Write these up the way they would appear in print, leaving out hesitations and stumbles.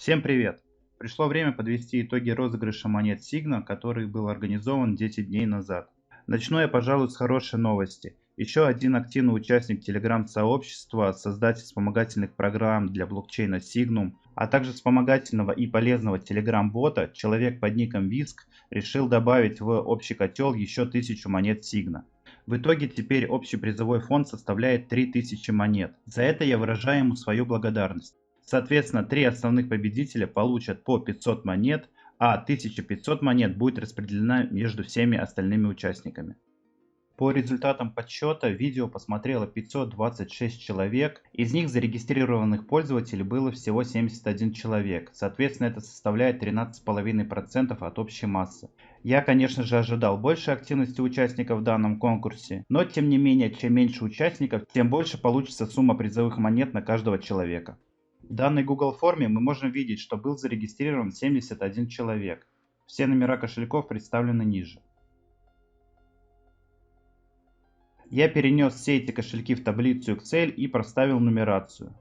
Всем привет! Пришло время подвести итоги розыгрыша монет Signa, который был организован 10 дней назад. Начну я, пожалуй, с хорошей новости. Еще один активный участник телеграм-сообщества, создатель вспомогательных программ для блокчейна Signum, а также вспомогательного и полезного телеграм-бота, человек под ником Виск, решил добавить в общий котел еще 1000 монет Signa. В итоге теперь общий призовой фонд составляет 3000 монет. За это я выражаю ему свою благодарность. Соответственно, три основных победителя получат по 500 монет, а 1500 монет будет распределена между всеми остальными участниками. По результатам подсчета видео посмотрело 526 человек, из них зарегистрированных пользователей было всего 71 человек, соответственно это составляет 13,5% от общей массы. Я, конечно же, ожидал большей активности участников в данном конкурсе, но тем не менее, чем меньше участников, тем больше получится сумма призовых монет на каждого человека. В данной Google форме мы можем видеть, что был зарегистрирован 71 человек. Все номера кошельков представлены ниже. Я перенес все эти кошельки в таблицу Excel и проставил нумерацию.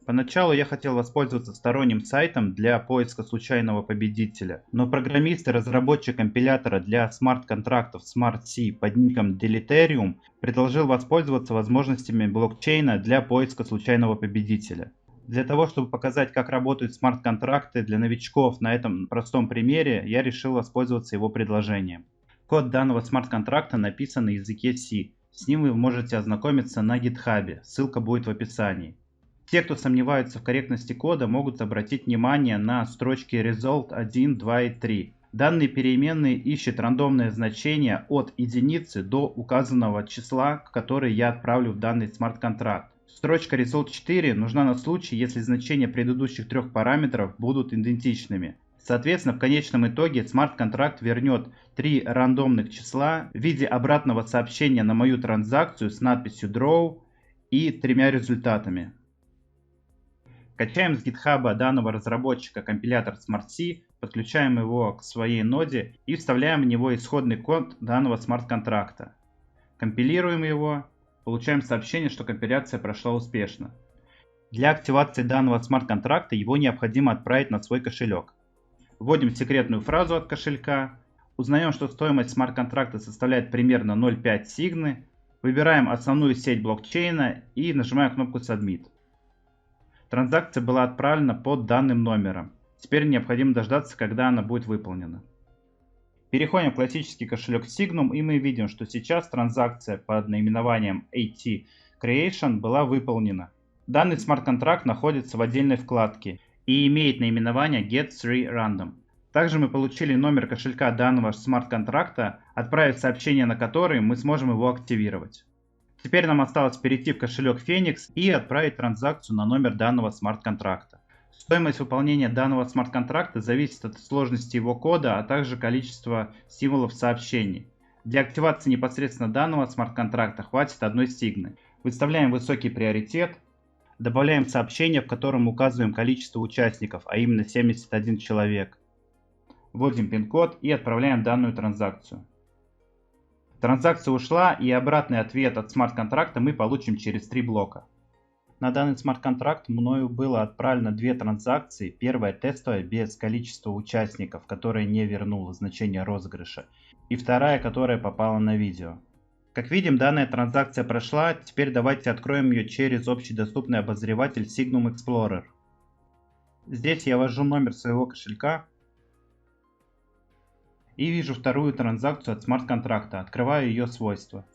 Поначалу я хотел воспользоваться сторонним сайтом для поиска случайного победителя, но программист и разработчик компилятора для смарт-контрактов SmartC под ником Deleterium предложил воспользоваться возможностями блокчейна для поиска случайного победителя. Для того, чтобы показать, как работают смарт-контракты для новичков на этом простом примере, я решил воспользоваться его предложением. Код данного смарт-контракта написан на языке C. С ним вы можете ознакомиться на GitHub, ссылка будет в описании. Те, кто сомневаются в корректности кода, могут обратить внимание на строчки result 1, 2 и 3. Данные переменные ищут рандомное значение от единицы до указанного числа, которое я отправлю в данный смарт-контракт. Строчка result 4 нужна на случай, если значения предыдущих трех параметров будут идентичными. Соответственно, в конечном итоге смарт-контракт вернет три рандомных числа в виде обратного сообщения на мою транзакцию с надписью draw и тремя результатами. Качаем с GitHub данного разработчика компилятор SmartC, подключаем его к своей ноде и вставляем в него исходный код данного смарт-контракта. Компилируем его, получаем сообщение, что компиляция прошла успешно. Для активации данного смарт-контракта его необходимо отправить на свой кошелек. Вводим секретную фразу от кошелька, узнаем, что стоимость смарт-контракта составляет примерно 0,5 сигны, выбираем основную сеть блокчейна и нажимаем кнопку Submit. Транзакция была отправлена под данным номером. Теперь необходимо дождаться, когда она будет выполнена. Переходим в классический кошелек Signum и мы видим, что сейчас транзакция под наименованием AT Creation была выполнена. Данный смарт-контракт находится в отдельной вкладке и имеет наименование Get3Random. Также мы получили номер кошелька данного смарт-контракта, отправив сообщение на который мы сможем его активировать. Теперь нам осталось перейти в кошелек Phoenix и отправить транзакцию на номер данного смарт-контракта. Стоимость выполнения данного смарт-контракта зависит от сложности его кода, а также количества символов сообщений. Для активации непосредственно данного смарт-контракта хватит одной сигны. Выставляем высокий приоритет, добавляем сообщение, в котором указываем количество участников, а именно 71 человек. Вводим пин-код и отправляем данную транзакцию. Транзакция ушла, и обратный ответ от смарт-контракта мы получим через 3 блока. На данный смарт-контракт мною было отправлено две транзакции. Первая тестовая без количества участников, которая не вернула значение розыгрыша. И вторая, которая попала на видео. Как видим, данная транзакция прошла. Теперь давайте откроем ее через общедоступный обозреватель Signum Explorer. Здесь я ввожу номер своего кошелька. И вижу вторую транзакцию от смарт-контракта. Открываю ее свойства.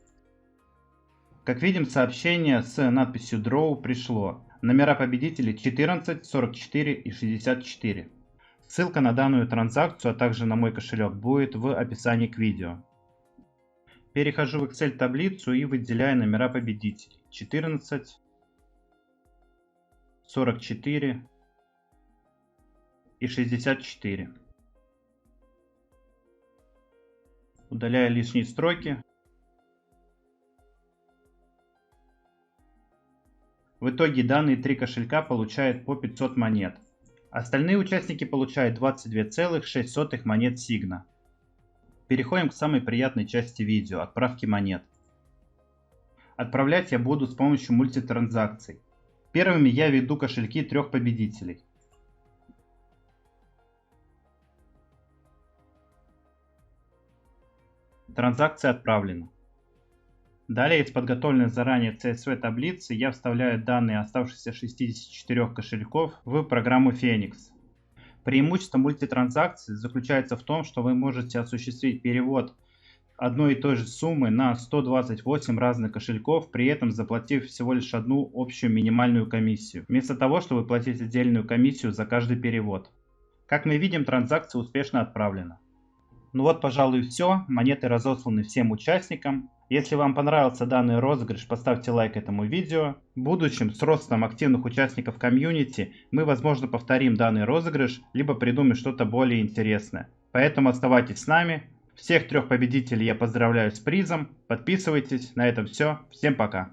Как видим, сообщение с надписью Draw пришло. Номера победителей 14, 44 и 64. Ссылка на данную транзакцию, а также на мой кошелек будет в описании к видео. Перехожу в Excel таблицу и выделяю номера победителей. 14, 44 и 64. Удаляю лишние строки. В итоге данные три кошелька получают по 500 монет. Остальные участники получают 22,06 монет Signa. Переходим к самой приятной части видео – отправки монет. Отправлять я буду с помощью мультитранзакций. Первыми я веду кошельки 3 победителей. Транзакция отправлена. Далее из подготовленной заранее CSV таблицы я вставляю данные оставшихся 64 кошельков в программу Phoenix. Преимущество мультитранзакции заключается в том, что вы можете осуществить перевод одной и той же суммы на 128 разных кошельков, при этом заплатив всего лишь одну общую минимальную комиссию, вместо того, чтобы платить отдельную комиссию за каждый перевод. Как мы видим, транзакция успешно отправлена. Ну вот, пожалуй, все. Монеты разосланы всем участникам. Если вам понравился данный розыгрыш, поставьте лайк этому видео. В будущем с ростом активных участников комьюнити мы, возможно, повторим данный розыгрыш, либо придумаем что-то более интересное. Поэтому оставайтесь с нами. Всех 3 победителей я поздравляю с призом. Подписывайтесь. На этом все. Всем пока.